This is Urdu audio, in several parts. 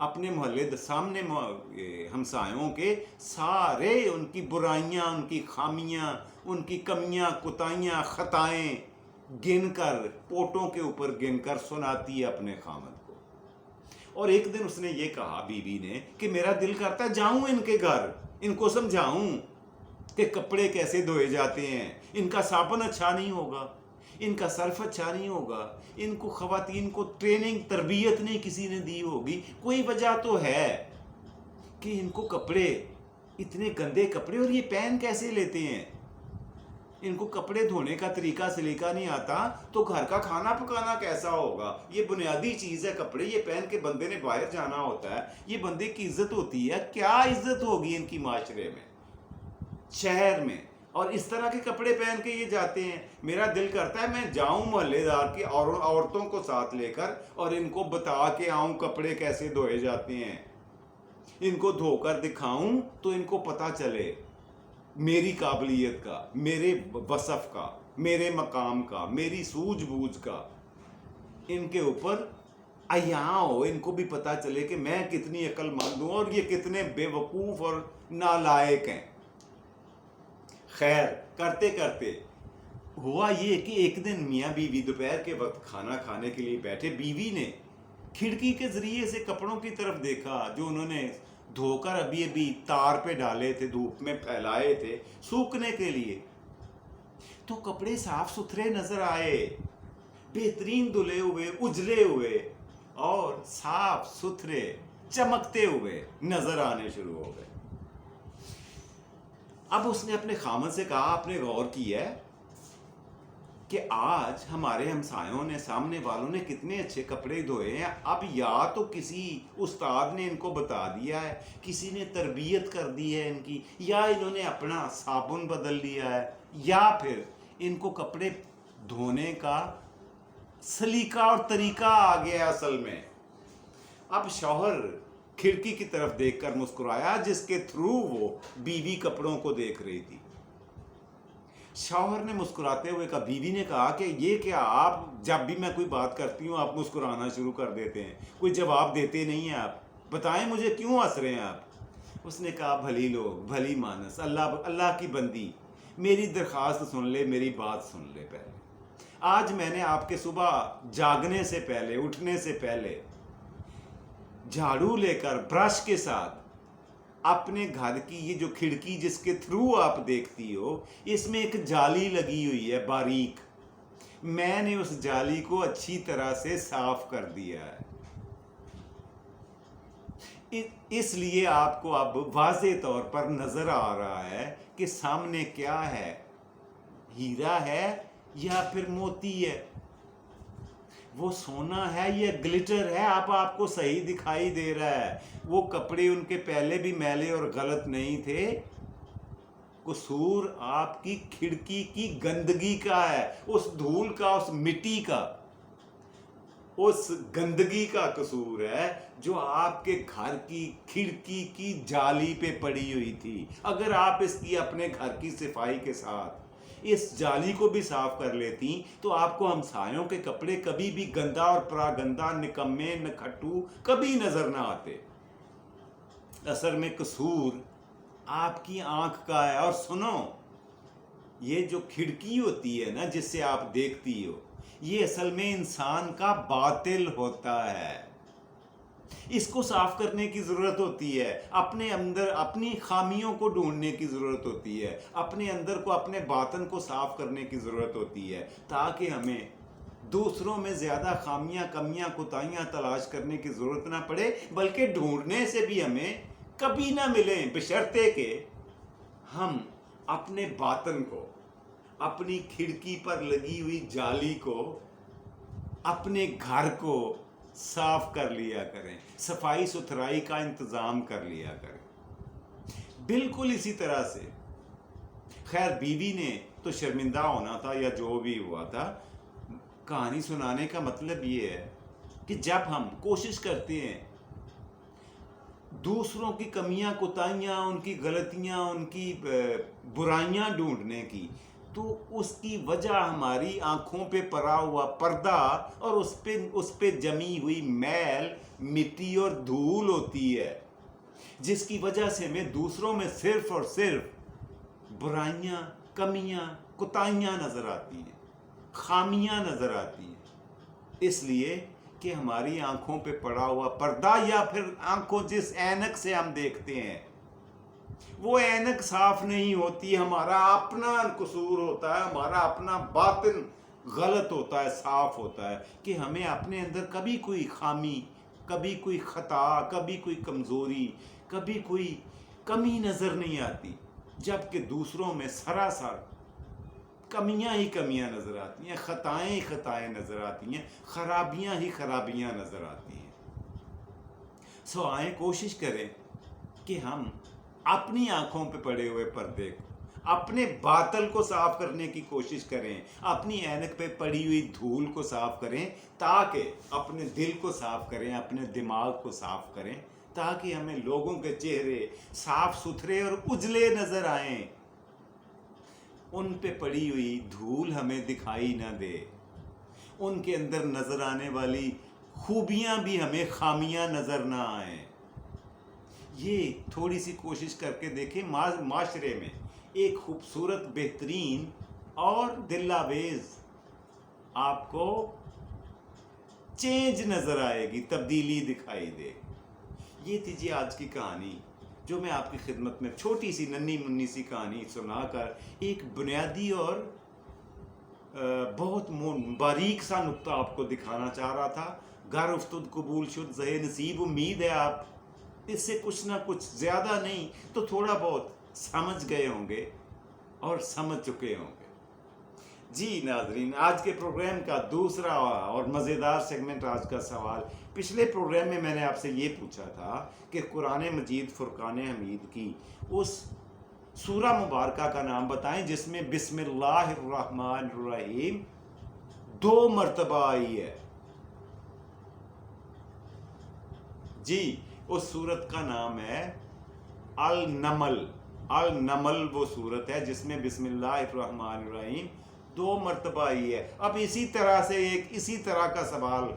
اپنے محلے سامنے ہمسایوں کے سارے ان کی برائیاں، ان کی خامیاں، ان کی کمیاں، کوتاہیاں، خطائیں گن کر، پوٹوں کے اوپر گن کر سناتی ہے اپنے خامد کو۔ اور ایک دن اس نے یہ کہا بیوی نے کہ میرا دل کرتا ہے جاؤں ان کے گھر، ان کو سمجھاؤں کہ کپڑے کیسے دھوئے جاتے ہیں، ان کا صابن اچھا نہیں ہوگا، ان کا صرف اچھا نہیں ہوگا، ان کو خواتین کو ٹریننگ تربیت نہیں کسی نے دی ہوگی، کوئی وجہ تو ہے کہ ان کو کپڑے، اتنے گندے کپڑے، اور یہ پہن کیسے لیتے ہیں، ان کو کپڑے دھونے کا طریقہ سلیقہ نہیں آتا تو گھر کا کھانا پکانا کیسا ہوگا۔ یہ بنیادی چیز ہے کپڑے، یہ پہن کے بندے نے باہر جانا ہوتا ہے، یہ بندے کی عزت ہوتی ہے، کیا عزت ہوگی ان کی معاشرے میں، شہر میں، اور اس طرح کے کپڑے پہن کے یہ جاتے ہیں۔ میرا دل کرتا ہے میں جاؤں محلے دار کی عورتوں کو ساتھ لے کر اور ان کو بتا کے آؤں کپڑے کیسے دھوئے جاتے ہیں، ان کو دھو کر دکھاؤں تو ان کو پتہ چلے میری قابلیت کا، میرے وصف کا، میرے مقام کا، میری سوجھ بوجھ کا، ان کے اوپر عیاں ہو، ان کو بھی پتہ چلے کہ میں کتنی عقل مند ہوں اور یہ کتنے بے وقوف اور نالائق ہیں۔ خیر کرتے کرتے ہوا یہ کہ ایک دن میاں بیوی دوپہر کے وقت کھانا کھانے کے لیے بیٹھے، بیوی نے کھڑکی کے ذریعے سے کپڑوں کی طرف دیکھا جو انہوں نے دھو کر ابھی تار پہ ڈالے تھے، دھوپ میں پھیلائے تھے سوکھنے کے لیے، تو کپڑے صاف ستھرے نظر آئے، بہترین دھلے ہوئے، اجلے ہوئے اور صاف ستھرے چمکتے ہوئے نظر آنے شروع ہو گئے۔ اب اس نے اپنے خامد سے کہا، آپ نے غور کیا ہے کہ آج ہمارے ہمسایوں نے، سامنے والوں نے کتنے اچھے کپڑے دھوئے ہیں، اب یا تو کسی استاد نے ان کو بتا دیا ہے، کسی نے تربیت کر دی ہے ان کی، یا انہوں نے اپنا صابن بدل لیا ہے، یا پھر ان کو کپڑے دھونے کا سلیقہ اور طریقہ آ گیا اصل میں۔ اب شوہر کھڑکی کی طرف دیکھ کر مسکرایا جس کے تھرو وہ بیوی کپڑوں کو دیکھ رہی تھی۔ شوہر نے مسکراتے ہوئے کہا، بیوی نے کہا کہ یہ کیا، آپ جب بھی میں کوئی بات کرتی ہوں آپ مسکرانا شروع کر دیتے ہیں، کوئی جواب دیتے نہیں ہیں، آپ بتائیں مجھے کیوں ہنس رہے ہیں آپ؟ اس نے کہا، بھلی لوگ، بھلی مانس، اللہ کی بندی، میری درخواست سن لے، میری بات سن لے پہلے۔ آج میں نے آپ کے صبح جاگنے سے پہلے، اٹھنے سے پہلے جھاڑو لے کر برش کے ساتھ اپنے گھر کی یہ جو کھڑکی جس کے تھرو آپ دیکھتی ہو، اس میں ایک جالی لگی ہوئی ہے باریک، میں نے اس جالی کو اچھی طرح سے صاف کر دیا ہے، اس لیے آپ کو اب واضح طور پر نظر آ رہا ہے کہ سامنے کیا ہے، ہیرا ہے یا پھر موتی ہے، وہ سونا ہے یا گلٹر ہے، اب آپ کو صحیح دکھائی دے رہا ہے۔ وہ کپڑے ان کے پہلے بھی میلے اور غلط نہیں تھے، قصور آپ کی کھڑکی کی گندگی کا ہے، اس دھول کا، اس مٹی کا، اس گندگی کا قصور ہے جو آپ کے گھر کی کھڑکی کی جالی پہ پڑی ہوئی تھی۔ اگر آپ اس کی اپنے گھر کی صفائی کے ساتھ اس جالی کو بھی صاف کر لیتی تو آپ کو ہمسایوں کے کپڑے کبھی بھی گندا اور پراگندہ، نکمے، نکھٹو کبھی نظر نہ آتے۔ اثر میں قصور آپ کی آنکھ کا ہے۔ اور سنو، یہ جو کھڑکی ہوتی ہے نا جس سے آپ دیکھتی ہو، یہ اصل میں انسان کا باطل ہوتا ہے، اس کو صاف کرنے کی ضرورت ہوتی ہے، اپنے اندر اپنی خامیوں کو ڈھونڈنے کی ضرورت ہوتی ہے، اپنے اندر کو، اپنے باطن کو صاف کرنے کی ضرورت ہوتی ہے، تاکہ ہمیں دوسروں میں زیادہ خامیاں، کمیاں، کوتاہیاں تلاش کرنے کی ضرورت نہ پڑے، بلکہ ڈھونڈنے سے بھی ہمیں کبھی نہ ملیں، بشرطے کہ ہم اپنے باطن کو، اپنی کھڑکی پر لگی ہوئی جالی کو، اپنے گھر کو صاف کر لیا کریں، صفائی ستھرائی کا انتظام کر لیا کریں۔ بالکل اسی طرح سے خیر بیوی نے تو شرمندہ ہونا تھا یا جو بھی ہوا تھا، کہانی سنانے کا مطلب یہ ہے کہ جب ہم کوشش کرتے ہیں دوسروں کی کمیاں، کوتاہیاں، ان کی غلطیاں، ان کی برائیاں ڈھونڈنے کی، تو اس کی وجہ ہماری آنکھوں پہ پڑا ہوا پردہ اور اس پہ جمی ہوئی میل، مٹی اور دھول ہوتی ہے، جس کی وجہ سے ہمیں دوسروں میں صرف اور صرف برائیاں، کمیاں، کوتاہیاں نظر آتی ہیں، خامیاں نظر آتی ہیں، اس لیے کہ ہماری آنکھوں پہ پڑا ہوا پردہ، یا پھر آنکھوں جس اینک سے ہم دیکھتے ہیں وہ اینک صاف نہیں ہوتی، ہمارا اپنا قصور ہوتا ہے، ہمارا اپنا باطن غلط ہوتا ہے، صاف ہوتا ہے، کہ ہمیں اپنے اندر کبھی کوئی خامی، کبھی کوئی خطا، کبھی کوئی کمزوری، کبھی کوئی کمی نظر نہیں آتی، جبکہ دوسروں میں سراسر کمیاں ہی کمیاں نظر آتی ہیں، خطائیں ہی خطائیں نظر آتی ہیں، خرابیاں ہی خرابیاں نظر آتی ہیں۔ سو آئیں کوشش کریں کہ ہم اپنی آنکھوں پہ پڑے ہوئے پردے کو، اپنے باطل کو صاف کرنے کی کوشش کریں، اپنی اینک پہ پڑی ہوئی دھول کو صاف کریں، تاکہ اپنے دل کو صاف کریں، اپنے دماغ کو صاف کریں، تاکہ ہمیں لوگوں کے چہرے صاف ستھرے اور اجلے نظر آئیں، ان پہ پڑی ہوئی دھول ہمیں دکھائی نہ دے، ان کے اندر نظر آنے والی خوبیاں بھی ہمیں خامیاں نظر نہ آئیں۔ یہ تھوڑی سی کوشش کر کے دیکھیں، معاشرے میں ایک خوبصورت، بہترین اور دل آویز آپ کو چینج نظر آئے گی، تبدیلی دکھائی دے گی۔ یہ تھی جی آج کی کہانی، جو میں آپ کی خدمت میں چھوٹی سی ننھی منی سی کہانی سنا کر ایک بنیادی اور بہت باریک سا نقطہ آپ کو دکھانا چاہ رہا تھا۔ گر افتد قبول شد زہ نصیب، امید ہے آپ اس سے کچھ نہ کچھ، زیادہ نہیں تو تھوڑا بہت سمجھ گئے ہوں گے اور سمجھ چکے ہوں گے۔ جی ناظرین، آج کے پروگرام کا دوسرا اور مزیدار سیگمنٹ، آج کا سوال، پچھلے پروگرام میں میں نے آپ سے یہ پوچھا تھا کہ قرآن مجید فرقان حمید کی اس سورہ مبارکہ کا نام بتائیں جس میں بسم اللہ الرحمن الرحیم 2 مرتبہ آئی ہے۔ جی اس سورت کا نام ہے النمل۔ النمل وہ سورت ہے جس میں بسم اللہ الرحمن الرحیم 2 مرتبہ آئی ہے۔ اب اسی طرح کا سوال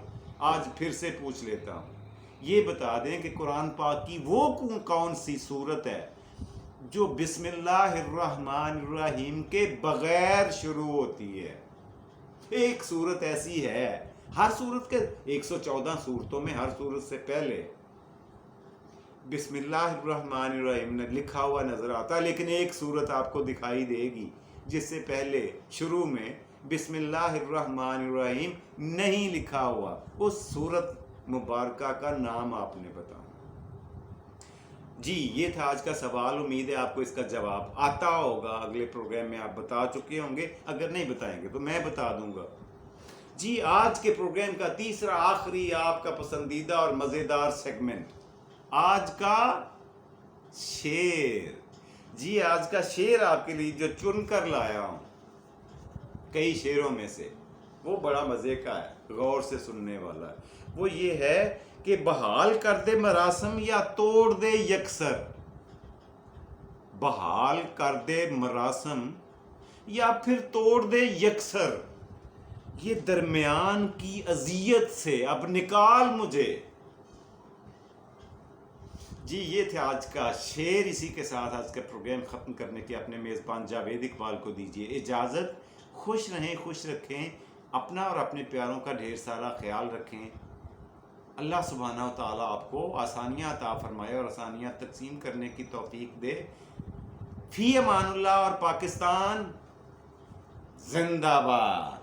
آج پھر سے پوچھ لیتا ہوں، یہ بتا دیں کہ قرآن پاک کی وہ کون سی سورت ہے جو بسم اللہ الرحمن الرحیم کے بغیر شروع ہوتی ہے؟ ایک سورت ایسی ہے، ہر سورت کے 114 سورتوں میں ہر سورت سے پہلے بسم اللہ الرحمن الرحیم نے لکھا ہوا نظر آتا ہے، لیکن ایک سورت آپ کو دکھائی دے گی جس سے پہلے شروع میں بسم اللہ الرحمن الرحیم نہیں لکھا ہوا۔ اس سورت مبارکہ کا نام آپ نے بتانا۔ جی یہ تھا آج کا سوال، امید ہے آپ کو اس کا جواب آتا ہوگا، اگلے پروگرام میں آپ بتا چکے ہوں گے، اگر نہیں بتائیں گے تو میں بتا دوں گا۔ جی آج کے پروگرام کا تیسرا آخری آپ کا پسندیدہ اور مزیدار سیگمنٹ، آج کا شعر۔ جی آج کا شعر آپ کے لیے جو چن کر لایا ہوں کئی شعروں میں سے، وہ بڑا مزے کا ہے، غور سے سننے والا ہے۔ وہ یہ ہے کہ بحال کر دے مراسم یا توڑ دے یکسر، بحال کر دے مراسم یا پھر توڑ دے یکسر، یہ درمیان کی اذیت سے اب نکال مجھے۔ جی یہ تھے آج کا شعر۔ اسی کے ساتھ آج کا پروگرام ختم کرنے کے اپنے میزبان جاوید اقبال کو دیجیے اجازت۔ خوش رہیں، خوش رکھیں، اپنا اور اپنے پیاروں کا ڈھیر سارا خیال رکھیں۔ اللہ سبحانہ و تعالیٰ آپ کو آسانیاں عطا فرمائے اور آسانیاں تقسیم کرنے کی توفیق دے۔ فی امان اللہ، اور پاکستان زندہ باد۔